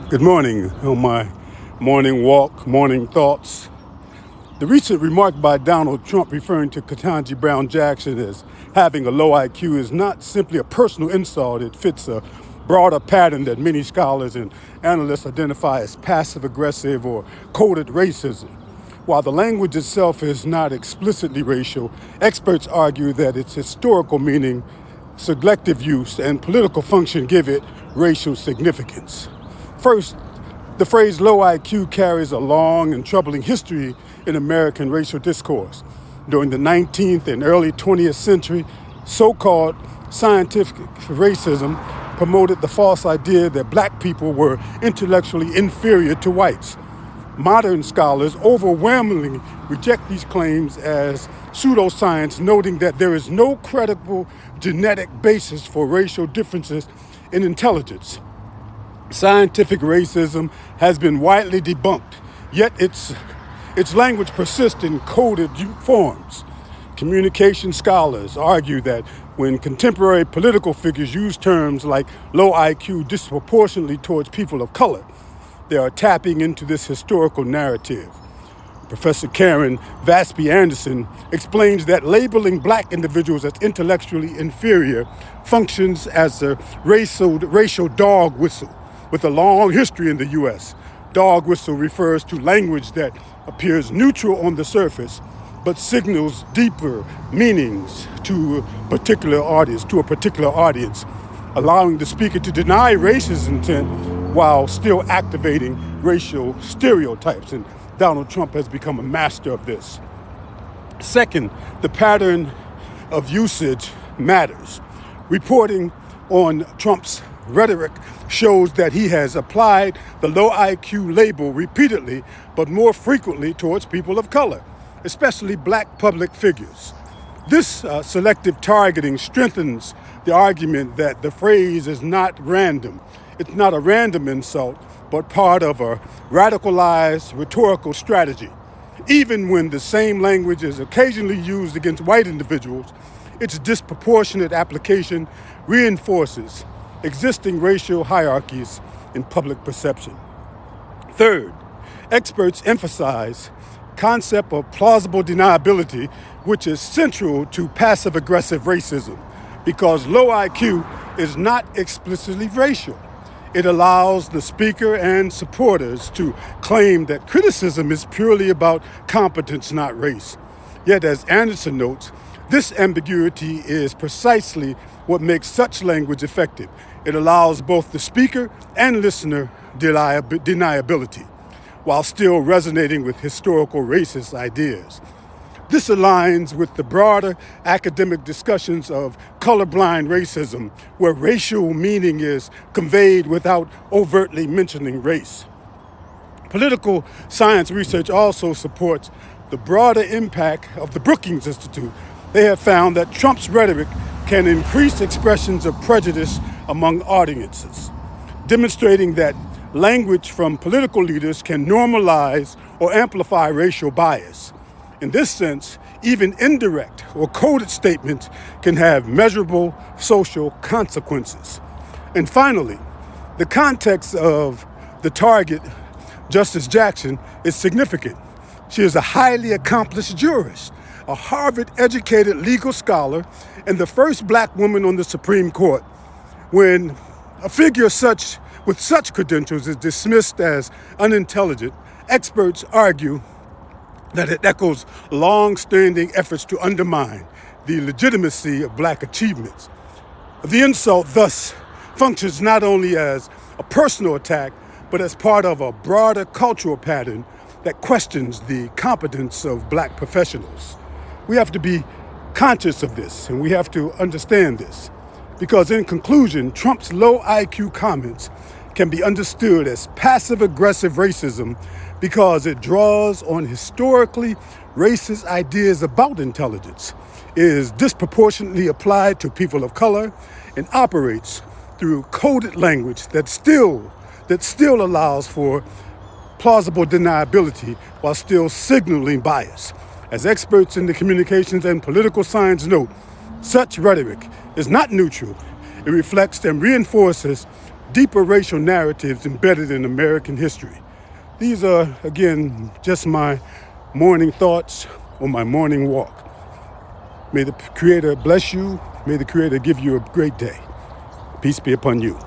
Good morning. On my morning walk, morning thoughts. The recent remark by Donald Trump referring to Ketanji Brown Jackson as having a low IQ is not simply a personal insult. It fits a broader pattern that many scholars and analysts identify as passive-aggressive or coded racism. While the language itself is not explicitly racial, experts argue that its historical meaning, selective use, and political function give it racial significance. First, the phrase low IQ carries a long and troubling history in American racial discourse. During the 19th and early 20th century, so-called scientific racism promoted the false idea that black people were intellectually inferior to whites. Modern scholars overwhelmingly reject these claims as pseudoscience, noting that there is no credible genetic basis for racial differences in intelligence. Scientific racism has been widely debunked, yet its language persists in coded forms. Communication scholars argue that when contemporary political figures use terms like low IQ disproportionately towards people of color, they are tapping into this historical narrative. Professor Karen Vaspy Anderson explains that labeling black individuals as intellectually inferior functions as a racial dog whistle with a long history in the U.S. Dog whistle refers to language that appears neutral on the surface, but signals deeper meanings to a particular audience, allowing the speaker to deny racist intent while still activating racial stereotypes. And Donald Trump has become a master of this. Second, the pattern of usage matters. Reporting on Trump's rhetoric shows that he has applied the low IQ label repeatedly, but more frequently towards people of color, especially black public figures. This selective targeting strengthens the argument that the phrase is not random. It's not a random insult, but part of a radicalized rhetorical strategy. Even when the same language is occasionally used against white individuals, its disproportionate application reinforces existing racial hierarchies in public perception. Third, experts emphasize concept of plausible deniability, which is central to passive-aggressive racism, because low IQ is not explicitly racial. It allows the speaker and supporters to claim that criticism is purely about competence, not race. Yet, as Anderson notes, this ambiguity is precisely what makes such language effective. It allows both the speaker and listener deniability, while still resonating with historical racist ideas. This aligns with the broader academic discussions of colorblind racism, where racial meaning is conveyed without overtly mentioning race. Political science research also supports the broader impact of the Brookings Institute. They have found that Trump's rhetoric can increase expressions of prejudice among audiences, demonstrating that language from political leaders can normalize or amplify racial bias. In this sense, even indirect or coded statements can have measurable social consequences. And finally, the context of the target, Justice Jackson, is significant. She is a highly accomplished jurist, a Harvard-educated legal scholar, and the first black woman on the Supreme Court. When a figure with such credentials is dismissed as unintelligent, experts argue that it echoes long-standing efforts to undermine the legitimacy of black achievements. The insult thus functions not only as a personal attack, but as part of a broader cultural pattern that questions the competence of black professionals. We have to be conscious of this, and we have to understand this, because in conclusion, Trump's low IQ comments can be understood as passive-aggressive racism because it draws on historically racist ideas about intelligence, is disproportionately applied to people of color, and operates through coded language that still allows for plausible deniability while still signaling bias. As experts in the communications and political science note, such rhetoric is not neutral. It reflects and reinforces deeper racial narratives embedded in American history. These are, again, just my morning thoughts on my morning walk. May the Creator bless you. May the Creator give you a great day. Peace be upon you.